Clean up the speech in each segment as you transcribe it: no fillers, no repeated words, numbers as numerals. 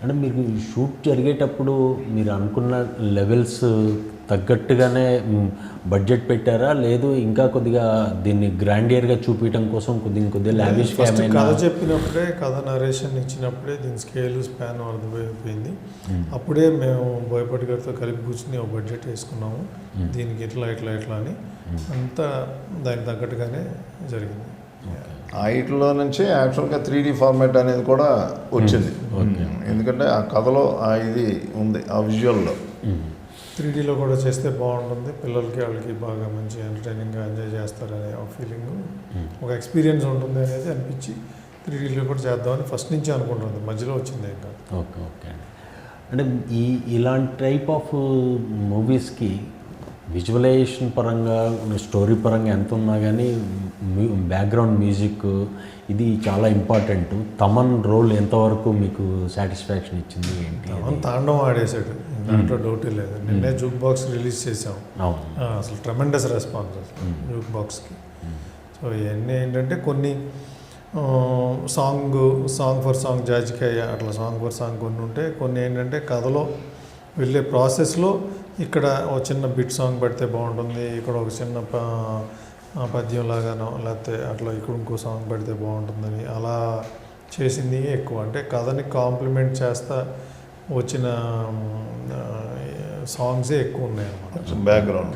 అంటే మీకు షూట్ జరిగేటప్పుడు మీరు అనుకున్న లెవెల్స్ తగ్గట్టుగానే బడ్జెట్ పెట్టారా, లేదు ఇంకా కొద్దిగా దీన్ని గ్రాండియర్గా చూపించడం కోసం కొద్దిగా లావిష్గా కథ చెప్పినప్పుడే, కథ నరేషన్ ఇచ్చినప్పుడే దీని స్కేల్ స్పాన్ అర్థమైపోయింది. అప్పుడే మేము బోయపాటి గారితో కలిపి కూర్చుని ఒక బడ్జెట్ వేసుకున్నాము, దీనికి ఇట్లా అని అంతా దానికి తగ్గట్టుగానే జరిగింది. ఆ వీటిలో నుంచి యాక్చువల్గా 3D ఫార్మాట్ అనేది కూడా వచ్చింది. ఎందుకంటే ఆ కథలో ఇది ఉంది, ఆ విజువల్లో 3Dలో కూడా చేస్తే బాగుంటుంది, పిల్లలకి వాళ్ళకి బాగా మంచి ఎంటర్టైనింగ్గా ఎంజాయ్ చేస్తారనే ఒక ఫీలింగ్, ఒక ఎక్స్పీరియన్స్ ఉంటుంది అనేది అనిపించి 3Dలో కూడా చేద్దామని ఫస్ట్ నుంచి అనుకుంటుంది, మధ్యలో వచ్చింది ఇంకా. ఓకే అంటే ఇలాంటి టైప్ ఆఫ్ మూవీస్కి విజువలైజేషన్ పరంగా, స్టోరీ పరంగా ఎంత ఉన్నా కానీ బ్యాక్గ్రౌండ్ మ్యూజిక్ ఇది చాలా ఇంపార్టెంట్. తమన్ రోల్ ఎంతవరకు మీకు సాటిస్ఫాక్షన్ ఇచ్చింది ఏంటి? తాండవం ఆడేశాడు, దాంట్లో డౌటే లేదు. నిన్నే జూక్ బాక్స్ రిలీజ్ చేసాం, అసలు ట్రెమెండస్ రెస్పాన్స్ జూక్ బాక్స్కి. సో ఇవన్నీ ఏంటంటే కొన్ని సాంగ్ ఫర్ సాంగ్ జాజికాయ అట్లా సాంగ్ ఫర్ సాంగ్ కొన్ని ఉంటే, కొన్ని ఏంటంటే కథలో వెళ్ళే ప్రాసెస్లో ఇక్కడ ఒక చిన్న బిట్ సాంగ్ పెడితే బాగుంటుంది, ఇక్కడ ఒక చిన్న పద్యం లాగానో లేకపోతే అట్లా ఇక్కడ ఇంకో సాంగ్ పెడితే బాగుంటుందని అలా చేసింది ఎక్కువ. అంటే కథని కాంప్లిమెంట్ చేస్తా వచ్చిన సాంగ్సే ఎక్కువ ఉన్నాయి అన్నమాట బ్యాక్గ్రౌండ్.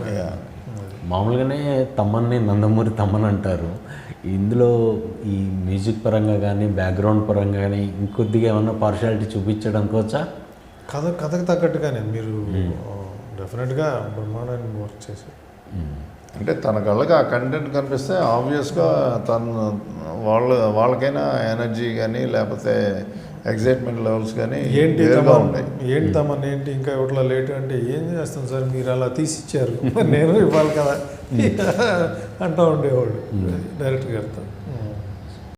మామూలుగానే తమ్మన్ని నందమూరి తమ్మన్ అంటారు. ఇందులో ఈ మ్యూజిక్ పరంగా కానీ బ్యాక్గ్రౌండ్ పరంగా కానీ ఇంకొద్దిగా ఏమన్నా పార్షాలిటీ చూపించడానికి వచ్చా? కథకు తగ్గట్టుగానే మీరు డెఫినెట్గా బ్రహ్మాండానికి వర్క్ చేశారు. అంటే తన కళ్ళకి ఆ కంటెంట్ కనిపిస్తే ఆబ్వియస్గా వాళ్ళకైనా ఎనర్జీ కానీ లేకపోతే ఎగ్జైట్మెంట్ లెవెల్స్ కానీ ఏంటి తమన్ ఏంటి ఇంకా ఇట్లా లేట్ అంటే ఏం చేస్తాం సార్ మీరు అలా తీసిచ్చారు నేను ఇవ్వాలి కదా అంటూ ఉండేవాడు డైరెక్టర్ గారితో.